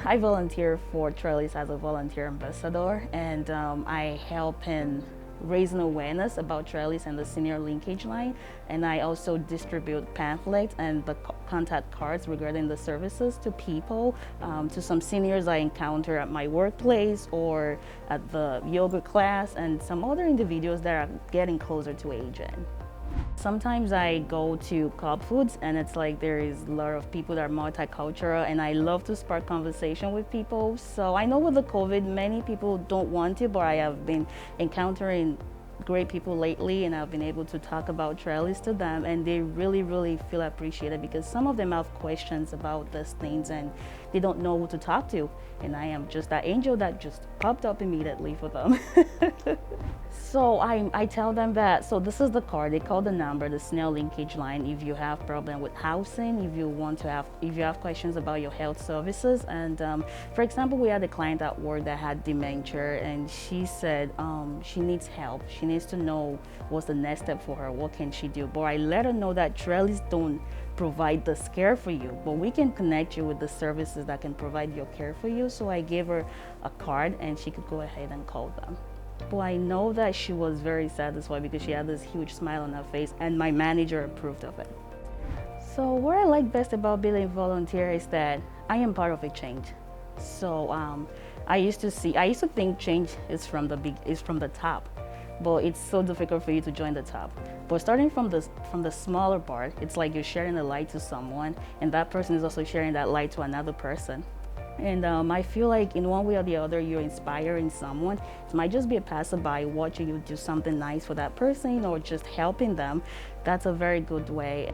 I volunteer for Trellis as a volunteer ambassador, and I help in raising awareness about Trellis and the senior linkage line. And I also distribute pamphlets and the contact cards regarding the services to people, to some seniors I encounter at my workplace or at the yoga class, and some other individuals that are getting closer to aging. Sometimes I go to Cobb Foods and it's like there is a lot of people that are multicultural, and I love to spark conversation with people. So I know with the COVID, many people don't want to, but I have been encountering great people lately, and I've been able to talk about Trellis to them, and they really feel appreciated because some of them have questions about these things and they don't know who to talk to, and I am just that angel that just popped up immediately for them. So I tell them that, so this is the card, they call the number, the snail linkage line, if you have problem with housing, if you have questions about your health services. And for example, we had a client at work that had dementia, and she said she needs help. She needs to know what's the next step for her, what can she do. But I let her know that Trellis don't provide the care for you, but we can connect you with the services that can provide your care for you. So I gave her a card and she could go ahead and call them. Well, I know that she was very satisfied because she had this huge smile on her face, and my manager approved of it. So what I like best about being a volunteer is that I am part of a change. So I used to think change is from the top, but it's so difficult for you to join the top. But starting from the smaller part, it's like you're sharing a light to someone, and that person is also sharing that light to another person. And I feel like in one way or the other, you're inspiring someone. It might just be a passerby watching you do something nice for that person or just helping them. That's a very good way.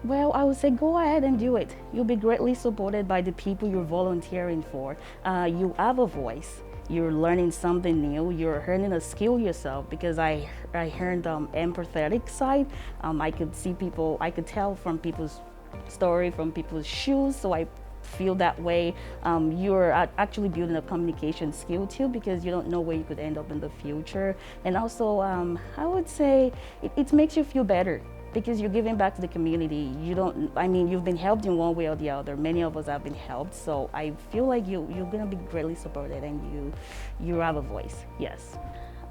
Well, I would say go ahead and do it. You'll be greatly supported by the people you're volunteering for. You have a voice. You're learning something new. You're learning a skill yourself, because I heard empathetic side. I could see people, I could tell from people's story, from people's shoes. So I feel that way. You're actually building a communication skill too, because you don't know where you could end up in the future. And also, I would say it makes you feel better because you're giving back to the community. You've been helped in one way or the other. Many of us have been helped. So I feel like you're gonna be greatly supported, and you have a voice, yes.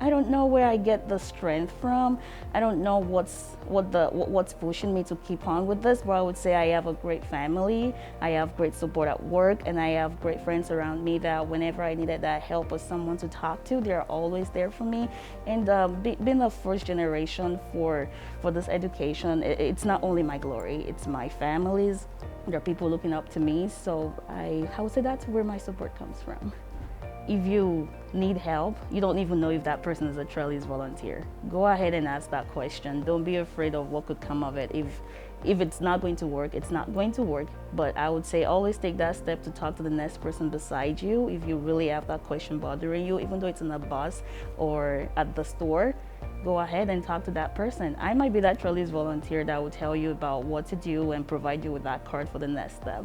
I don't know where I get the strength from. I don't know what's pushing me to keep on with this, but I would say I have a great family. I have great support at work, and I have great friends around me that whenever I needed that help or someone to talk to, they're always there for me. And being the first generation for this education, it's not only my glory, it's my family's. There are people looking up to me, so I would say that's where my support comes from. If you need help, you don't even know if that person is a Trellis volunteer, go ahead and ask that question. Don't be afraid of what could come of it. If it's not going to work, it's not going to work. But I would say always take that step to talk to the next person beside you if you really have that question bothering you, even though it's in a bus or at the store. Go ahead and talk to that person. I might be that Trellis volunteer that will tell you about what to do and provide you with that card for the next step.